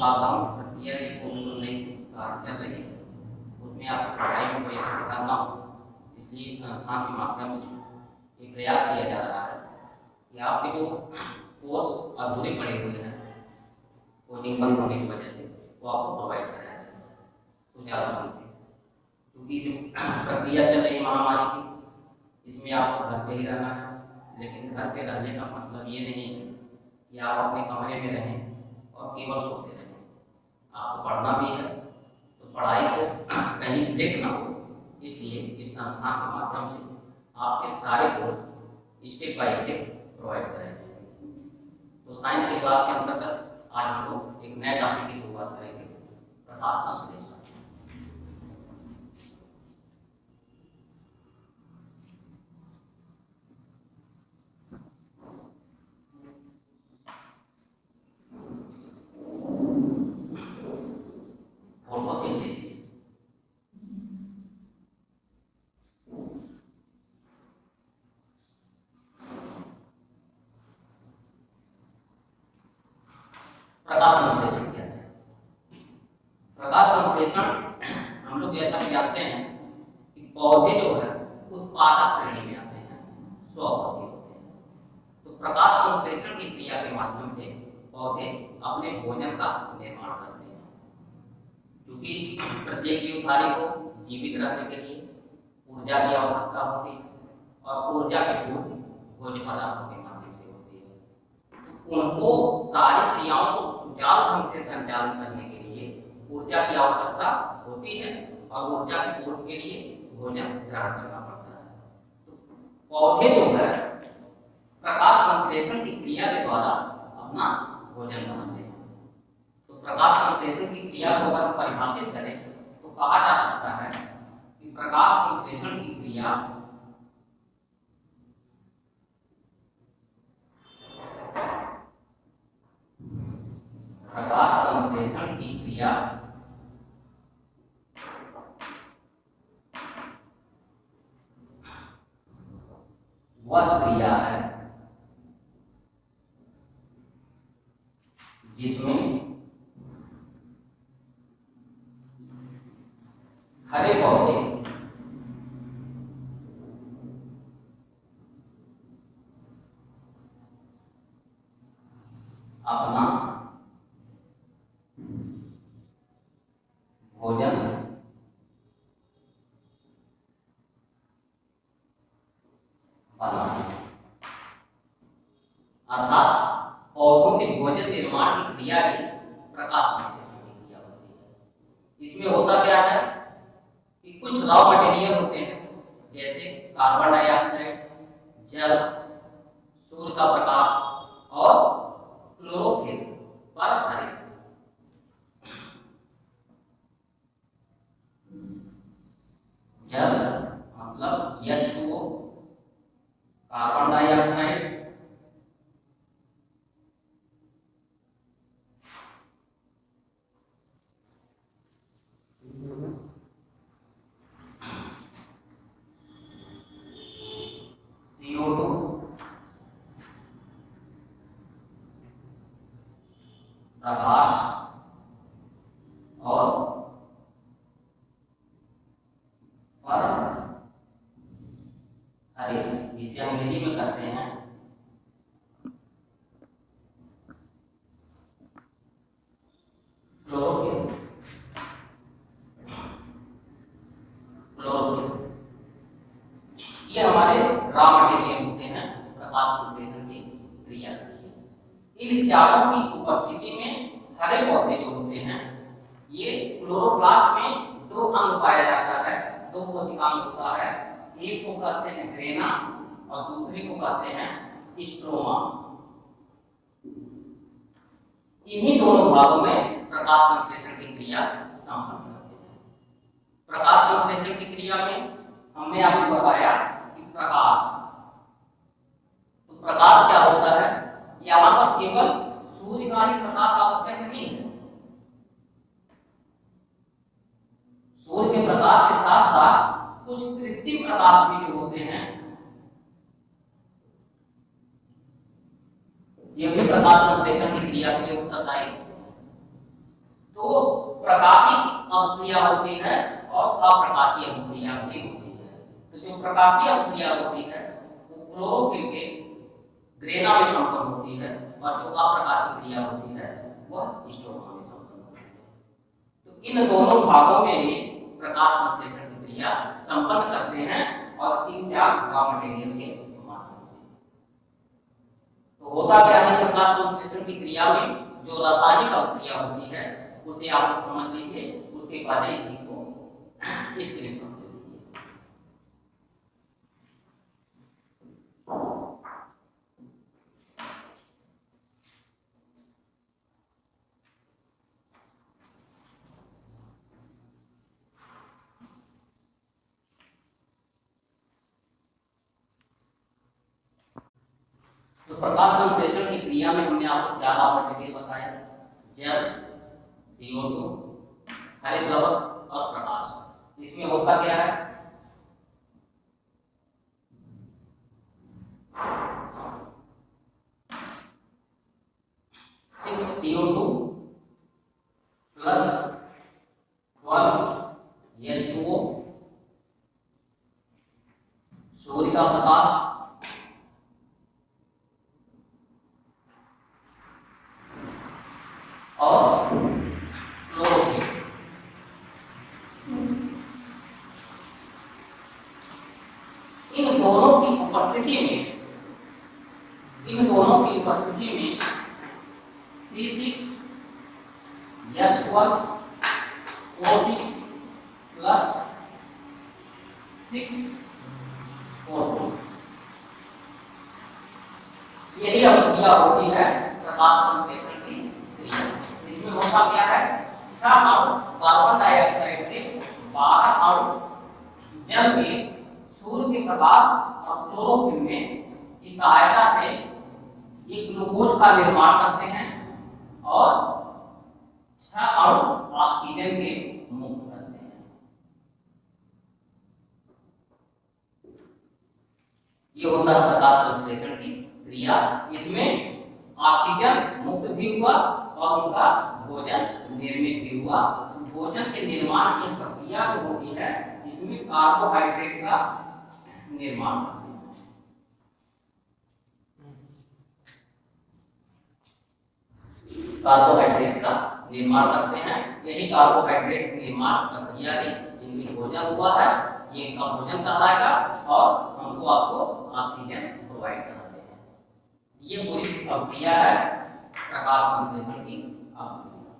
Lockdown प्रक्रिया की कोविड-19 कारण चल रही है, उसमें आपको पढ़ाई में कोई असुविधा ना हो, इसलिए इस संस्थान के माध्यम से ये प्रयास किया जा रहा है कि आपके जो कोर्स अधूरे पड़े हुए हैं कोचिंग बंद होने की वजह से, वो आपको प्रोवाइड कराया जाए सुचारू ढंग से। क्योंकि जो प्रक्रिया चल रही है महामारी की, इसमें आपको घर पे ही रहना है, लेकिन घर पे रहने का मतलब ये नहीं है कि आप अपने कमरे में रहें और केवल सोते रहें। आपको पढ़ना भी है, तो पढ़ाई को कहीं ब्रेक ना हो, इसलिए इस संस्थान के माध्यम से आपके सारे course step by step provide कराए जाएंगे। तो साइंस की क्लास के अंतर्गत आज हम लोग एक नए टॉपिक की शुरुआत करेंगे, प्रकाश संश्लेषण। फोटोसिंथेसिस। प्रकाश संश्लेषण क्या है? प्रकाश संश्लेषण हम लोग जैसा कि जानते हैं कि पौधे जो है उत्पादक श्रेणी में आते हैं, स्वभाषी होते हैं। तो प्रकाश संश्लेषण की क्रिया के माध्यम से पौधे अपने भोजन का निर्माण करते हैं, क्योंकि प्रत्येक जीवधारी को जीवित रहने के लिए ऊर्जा की आवश्यकता होती है और ऊर्जा की पूर्ति भोज्य पदार्थों के माध्यम से होती है। उनको सारी क्रियाओं को सुचारू ढंग से संचालन करने के लिए ऊर्जा की आवश्यकता होती है और ऊर्जा की पूर्ति के लिए भोजन ग्रहण करना पड़ता है। तो पौधे जो है प्रकाश संश्लेषण की क्रिया के द्वारा अपना भोजन बनाते हैं। तो प्रकाश संश्लेषण की क्रिया को अगर परिभाषित करें तो कहा जा सकता है कि प्रकाश संश्लेषण की क्रिया वह क्रिया है जिसमें हरे पौधे अपना भोजन बनाते हैं। अर्थात पौधों के भोजन निर्माण की क्रिया ही प्रकाश संश्लेषण की क्रिया होती है। इसमें होता क्या है कि कुछ रॉ मटेरियल होते हैं, जैसे कार्बन डाइऑक्साइड, जल, सूर्य का प्रकाश और क्लोरोफिल पर आधारित। जल मतलब H2O, कार्बन डाइऑक्साइड, CO2, प्रकाश और हरित, जिसे हम हिंदी में कहते हैं क्लोरोफिल। ये हमारे रॉ मटेरियल होते हैं प्रकाश संश्लेषण की क्रिया के लिए। इन चारों की उपस्थिति में हरे पौधे जो होते हैं, ये क्लोरोप्लास्ट में दो अंग पाया जाता है, दो कोशिकांग होता है। एक को कहते हैं ग्रेना और दूसरे को कहते हैं स्ट्रोमा। इन्हीं दोनों भागों में प्रकाश संश्लेषण की क्रिया संपन्न होती है। प्रकाश संश्लेषण की क्रिया में हमने आपको बताया कि प्रकाश, तो प्रकाश क्या होता है? यहाँ पर केवल सूर्य का ही प्रकाश आवश्यक नहीं है। सूर्य के प्रकाश के साथ साथ कुछ कृत्रिम प्रकाश भी जो होते हैं, ये भी प्रकाश संश्लेषण की क्रिया के लिए उत्तरदायी। तो प्रकाशिक अभिक्रिया होती है और अप्रकाशीय अभिक्रिया भी होती है। तो जो प्रकाशीय अभिक्रिया होती है वो क्लोरोफिल के ग्रेना में संपन्न होती है और जो अप्रकाशीय क्रिया होती है वह स्ट्रोमा में संपन्न होती है। तो इन दोनों भागों में ही प्रकाश संश्लेषण की क्रिया संपन्न करते हैं और इन चार रॉ मटेरियल के माध्यम से। तो होता क्या है प्रकाश संश्लेषण की क्रिया में जो रासायनिक अभिक्रिया होती है उसे आप समझ लीजिए, उसके बाद इस चीज को स्क्रीन समझ लीजिए। तो प्रकाश संश्लेषण की क्रिया में हमने आपको चार रॉ मटेरियल बताया, जल, CO2, हरित द्रवक और प्रकाश। इसमें होता क्या है, CO2 प्लस 12H2O, सूर्य का प्रकाश और क्लोरोफिल। इन दोनों की उपस्थिति में C6H12O6 प्लस 6O2, यही अभिक्रिया होती है प्रकाश संश्लेषण की क्रिया। इसमें होता क्या है, 6 अणु कार्बन डाइऑक्साइड के 12 अणु जल में सूर्य के प्रकाश और क्लोरोफिल में की सहायता से एक ग्लूकोज का निर्माण करते हैं और 6 अणु ऑक्सीजन के मुक्त करते हैं। ये होता है प्रकाश संश्लेषण की क्रिया। इसमें ऑक्सीजन मुक्त भी हुआ और उनका भोजन निर्मित भी हुआ। भोजन के निर्माण की प्रक्रिया जो होती है इसमें कार्बोहाइड्रेट का निर्माण होता है। कार्बोहाइड्रेट का निर्माण करते हैं। यही कार्बोहाइड्रेट निर्माण प्रक्रिया है जिनकी भोजन हुआ है, ये इनका भोजन कहलाएगा और हमको आपको ऑक्सीजन प्रोवाइड कराते हैं। ये पूरी प्रक्रिया है प्रकाश संश्लेषण की अभिक्रिया।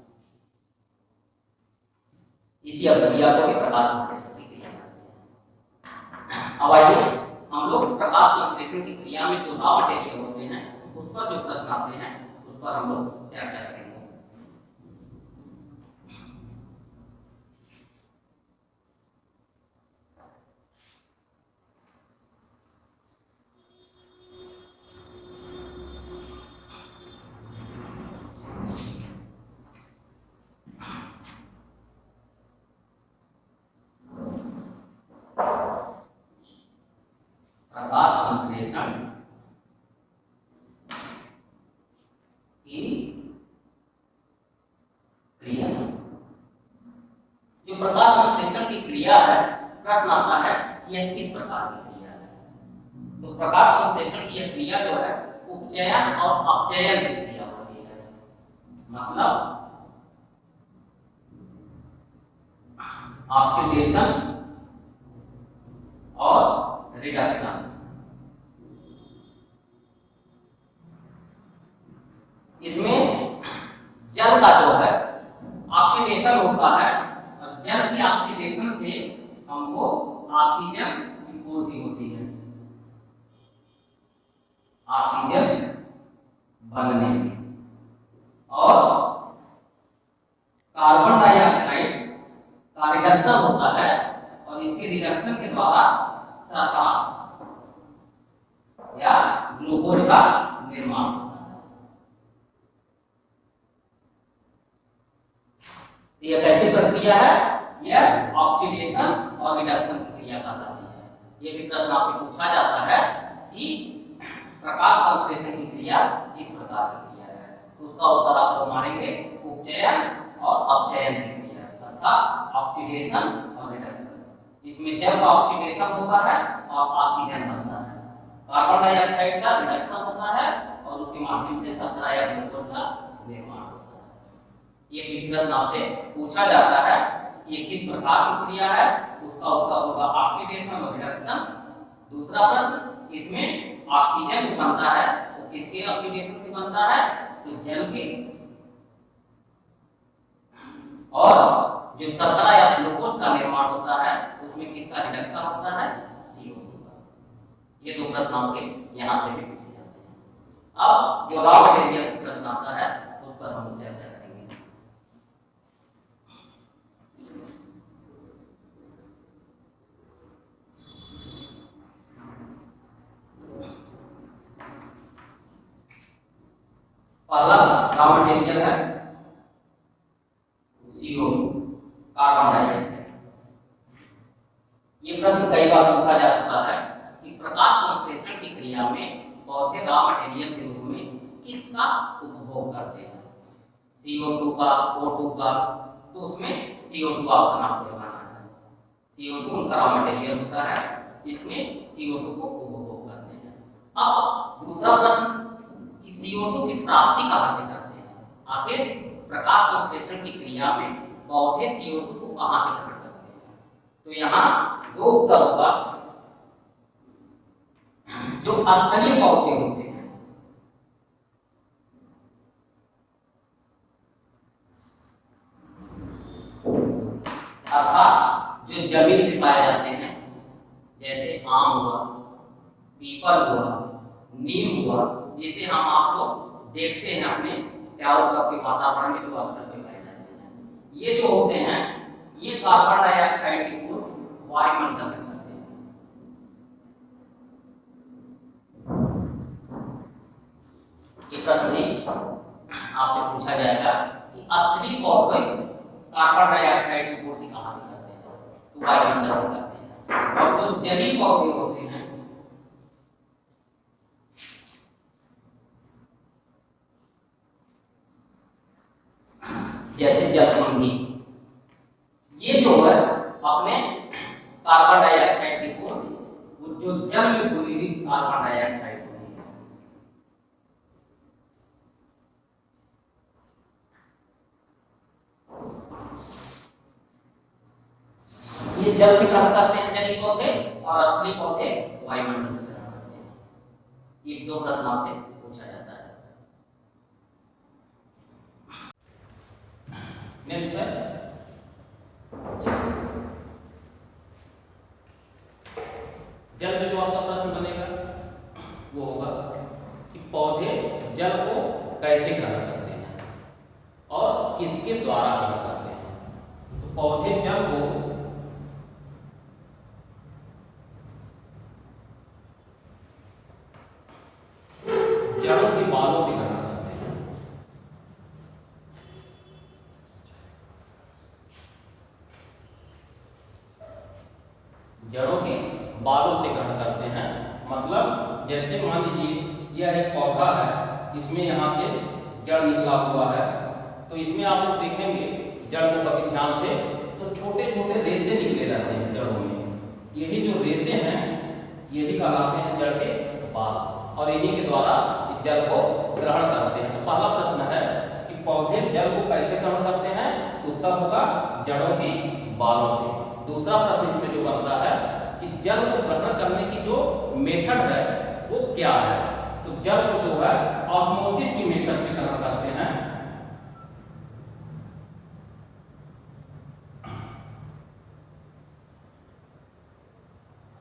इसी अभिक्रिया को भी प्रकाश संश्लेषण की क्रिया कहते हैं। अब आइए हम लोग प्रकाश संश्लेषण की क्रिया में जो रॉ मटेरियल होते हैं उस पर जो प्रश्न आते हैं उस पर हम लोग चर्चा करेंगे। प्रकाश संश्लेषण की क्रिया, जो प्रकाश संश्लेषण की क्रिया है प्रश्न आता है यह किस प्रकार की क्रिया है। तो प्रकाश संश्लेषण की यह क्रिया जो है उपचयन और अपचयन की क्रिया होती है। मतलब ऑक्सीडेशन और रिडक्शन। इसमें जल का जो है ऑक्सीडेशन होता है और जल की ऑक्सीडेशन से हमको ऑक्सीजन की पूर्ति होती है। ऑक्सीजन बनने में और कार्बन डाइऑक्साइड का रिडक्शन होता है और इसके रिडक्शन के द्वारा शर्करा या ग्लूकोज का निर्माण होता है। यह कैसी प्रक्रिया है, यह ऑक्सीडेशन और रिडक्शन की क्रिया कहलाती है। यह भी प्रश्न आपसे पूछा जाता है कि प्रकाश संश्लेषण की क्रिया किस प्रकार की क्रिया है, तो उसका उत्तर आप मारेंगे उपचयन और अपचयन की क्रिया अर्थात ऑक्सीडेशन और रिडक्शन। इसमें जल का ऑक्सीडेशन होता है और ऑक्सीजन बनता है, कार्बन डाइऑक्साइड का रिडक्शन होता है और उसके माध्यम से शर्करा या ग्लूकोज का निर्माण होता है। ये प्रश्न आपसे पूछा जाता है ये किस प्रकार की क्रिया है, उसका उत्तर होगा ऑक्सीडेशन और रिडक्शन। दूसरा प्रश्न इसमें ऑक्सीजन बनता है तो किसके ऑक्सीडेशन से बनता है, तो जल के, और जो शर्करा या ग्लूकोज का निर्माण होता है उसमें किसका रिडक्शन होता है, CO2 का। ये दो प्रश्न आपके यहाँ से भी पूछे जाते हैं। अब जो रॉ मटेरियल से प्रश्न आता है उस पर हम चर्चा करेंगे। पहला रॉ मटेरियल है CO2, कार्बन डाइऑक्साइड। ये प्रश्न कई बार पूछा जा चुका है कि प्रकाश संश्लेषण की क्रिया में पौधे रॉ मटेरियल के रूप में किसका उपभोग करते हैं, CO2 का, O2 का, तो उसमें CO2 का ऑप्शन आपको लगाना है। CO2 उनका रॉ मटेरियल होता है, इसमें CO2 को उपभोग करते हैं। अब दूसरा प्रश्न कि CO2 की प्राप्ति कहाँ से करते हैं, आखिर प्रकाश संश्लेषण की क्रिया में पौधे CO2 को कहाँ से ग्रहण करते हैं, तो यहाँ दो उत्तर होगा। जो स्थलीय पौधे होते हैं, अर्थात जो जमीन में पाए जाते हैं, जैसे आम हुआ, पीपल हुआ, नीम हुआ, जिसे हम आप लोग देखते हैं अपने चारों तरफ के वातावरण में जो स्तर पे पाए जाते हैं, ये जो होते हैं ये कार्बन डाइऑक्साइड की पूर्ण वायुमंडल से बनते हैं। ये प्रश्न भी आपसे पूछा जाएगा कि स्थलीय पौधे कार्बन डाइऑक्साइड की पूर्ति कहाँ से करते हैं, तो वायुमंडल से करते हैं। और जो जलीय पौधे होते हैं, जैसे जलकुंभी, ये जो है अपने कार्बन डाइऑक्साइड की पूर्ति, वो जो जल में घुली हुई कार्बन डाइऑक्साइड होती है, ये जल से ग्रहण करते हैं जलीय पौधे, और स्थलीय पौधे वायुमंडल से ग्रहण करते हैं। ये दो प्रश्न आपसे पूछा जाता है। नेक्स्ट है जल में जो आपका प्रश्न बनेगा वो होगा कि पौधे जल को कैसे ग्रहण करते हैं और किसके द्वारा ग्रहण करते हैं। तो पौधे जल को जड़ों के बालों से ग्रहण करते हैं। जड़ों के बालों से ग्रहण करते हैं, मतलब जैसे मान लीजिए यह एक पौधा है, इसमें यहाँ से जड़ निकला हुआ है, तो इसमें आप लोग देखेंगे जड़ को कभी ध्यान से, तो छोटे छोटे रेशे निकले रहते हैं जड़ों में। यही जो रेशे हैं यही कहलाते हैं जड़ के बाल, और इन्हीं के द्वारा जल को ग्रहण करते हैं। तो पहला प्रश्न है कि पौधे जल को कैसे ग्रहण करते हैं, उत्तर होगा जड़ों के बालों से। दूसरा प्रश्न इसमें जो बनता है कि जल को ग्रहण करने की जो मेथड है वो क्या है, तो जल को जो है ऑस्मोसिस की मेथड से ग्रहण करते हैं।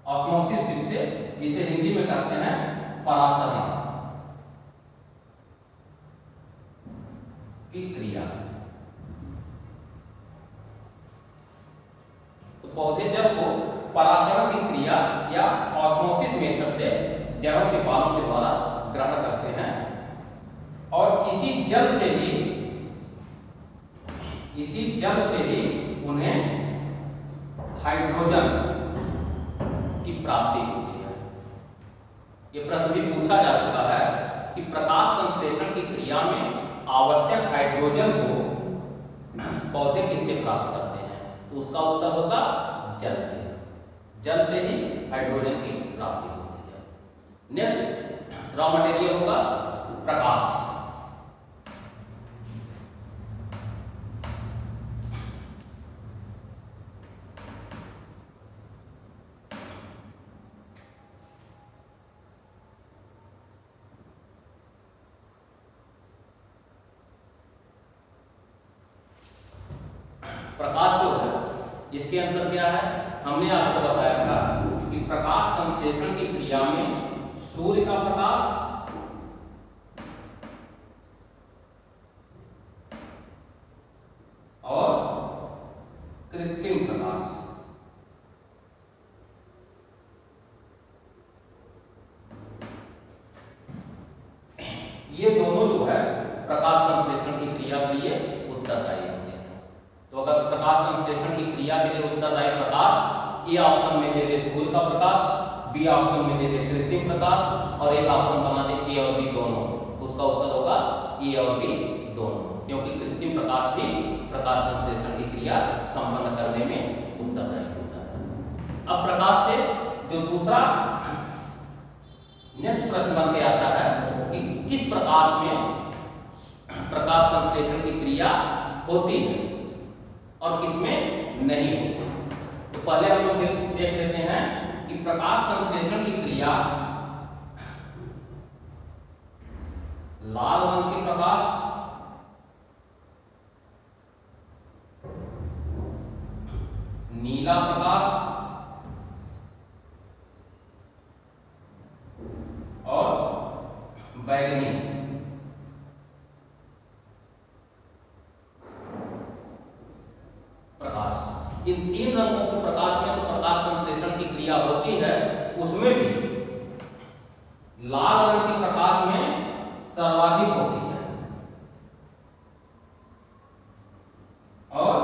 ऑस्मोसिस जिसे हिंदी में कहते हैं परासरण की क्रिया। तो पौधे जल को परासरण की क्रिया या ऑस्मोसिस मेथड से जड़ों के बालों के द्वारा ग्रहण करते हैं, और इसी जल से ही उन्हें हाइड्रोजन की प्राप्ति होती है। ये प्रश्न भी पूछा जा चुका है कि प्रकाश संश्लेषण की क्रिया में आवश्यक हाइड्रोजन को पौधे किससे प्राप्त करते हैं? तो उसका उत्तर होगा जल से। जल से ही हाइड्रोजन की प्राप्ति होती है। नेक्स्ट रॉ मटेरियल होगा प्रकाश। प्रकाश जो है इसके अंदर क्या है, हमने आपको बताया था कि प्रकाश संश्लेषण की क्रिया में सूर्य का प्रकाश और कृत्रिम प्रकाश, ये दोनों जो है प्रकाश संश्लेषण की क्रिया के लिए उत्तरदायी होते हैं। तो अगर प्रकाश संश्लेषण की क्रिया के लिए उत्तरदायी प्रकाश ए ऑप्शन में दे दे सूर्य का प्रकाश, बी ऑप्शन में दे दे कृत्रिम प्रकाश और एक ऑप्शन बना दे ए और बी दोनों, उसका उत्तर होगा ए और बी दोनों, क्योंकि कृत्रिम प्रकाश भी प्रकाश संश्लेषण की क्रिया संपन्न करने में उत्तरदायी होता है। अब प्रकाश से जो दूसरा नेक्स्ट प्रश्न बन के आता है कि किस प्रकाश में प्रकाश संश्लेषण की क्रिया होती है और किसमें नहीं होती। तो पहले हम लोग देख लेते हैं कि प्रकाश संश्लेषण की क्रिया लाल रंग के प्रकाश, नीला प्रकाश और बैगनी प्रकाश, इन तीन रंगों के प्रकाश में तो प्रकाश संश्लेषण की क्रिया होती है, उसमें भी लाल रंग के प्रकाश में सर्वाधिक होती है और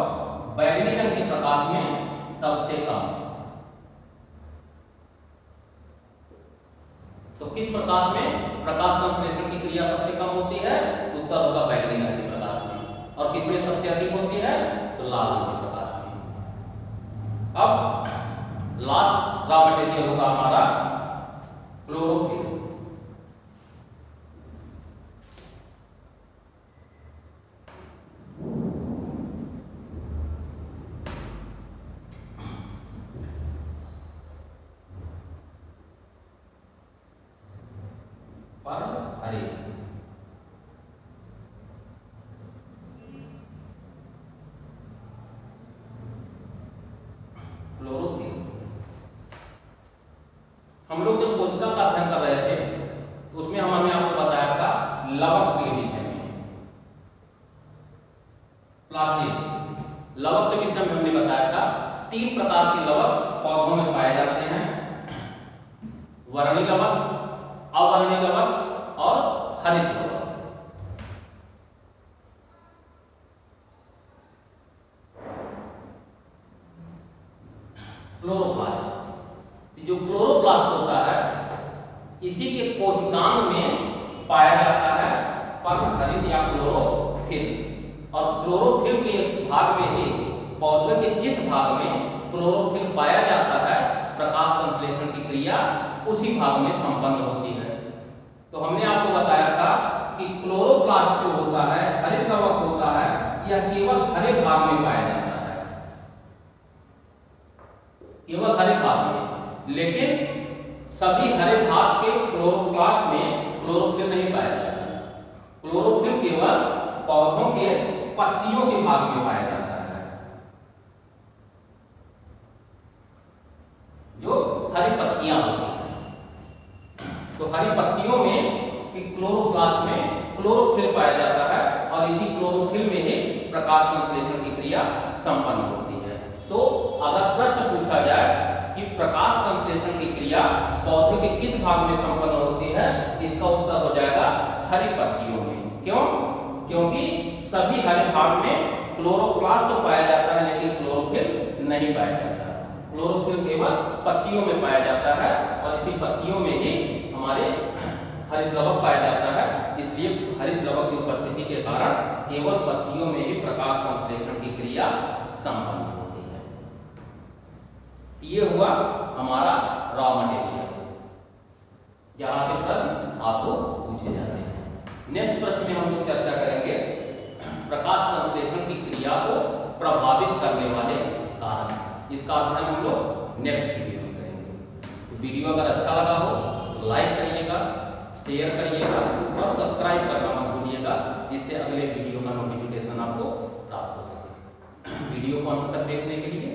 बैगनी रंग के प्रकाश में सबसे कम। तो किस प्रकाश में प्रकाश संश्लेषण की क्रिया सबसे कम होती है? उत्तर होगा बैगनी रंग के प्रकाश में। और किसमें सबसे अधिक होती है? तो लाल रंग के प्रकाश में। अब लास्ट रॉ मटेरियल होगा हमारा क्लोरोफिल। हरे क्लोरोफिल, हम लोग जब कोशिका का अध्ययन कर रहे थे तो उसमें हमने आपको बताया था लवक के विषय में, प्लास्टिक लवक के विषय में हमने बताया था 3 प्रकार के लवक पौधों में पाए जाते हैं, वर्णी लवक, अवर्णी लवक और हरित लवक। क्लोरोप्लास्ट, जो क्लोरोप्लास्ट होता है इसी के कोशिकांग में पाया जाता है पर्णहरित या क्लोरोफिल। और क्लोरोफिल के भाग में ही पौधे के जिस भाग में क्लोरोफिल पाया जाता है प्रकाश संश्लेषण की क्रिया उसी भाग में संपन्न होती है। तो हमने आपको बताया था कि क्लोरोप्लास्ट जो होता है हरित लवक होता है, यह केवल हरे भाग में पाया जाता है, केवल हरे भाग में, लेकिन सभी हरे भाग के क्लोरोप्लास्ट में क्लोरोफिल नहीं पाया जाता है। क्लोरोफिल केवल पौधों के पत्तियों के भाग में पाया जाता है, जो हरी पत्तियां होती हैं। तो हरी पत्तियों में क्लोरोप्लास्ट में क्लोरोफिल पाया जाता है और इसी क्लोरोफिल में ही प्रकाश संश्लेषण की क्रिया संपन्न होती है। तो अगर प्रश्न पूछा जाए कि प्रकाश संश्लेषण की क्रिया पौधे के किस भाग में संपन्न होती है, इसका उत्तर हो जाएगा हरी पत्तियों में। क्यों? क्योंकि सभी हरे भाग में क्लोरोप्लास्ट तो पाया जाता है लेकिन क्लोरोफिल नहीं पाया जाता। क्लोरोफिल केवल पत्तियों में पाया जाता है और इसी पत्तियों में ही हमारे हरित लवक पाया जाता है, इसलिए हरित लवक की उपस्थिति के कारण केवल पत्तियों में ही प्रकाश संश्लेषण की क्रिया संपन्न होती है। ये हुआ हमारा रॉ मटेरियल, यहाँ से प्रश्न आपको पूछे जाते हैं। नेक्स्ट प्रश्न में हम लोग चर्चा करेंगे प्रकाश संश्लेषण की क्रिया को प्रभावित करने वाले कारक। इसका अध्ययन हम लोग नेक्स्ट वीडियो में करेंगे। तो वीडियो अगर अच्छा लगा हो तो लाइक करिएगा, शेयर करिएगा और सब्सक्राइब करना मत भूलिएगा, जिससे अगले वीडियो का नोटिफिकेशन आपको प्राप्त हो सके। वीडियो को अंत तक देखने के लिए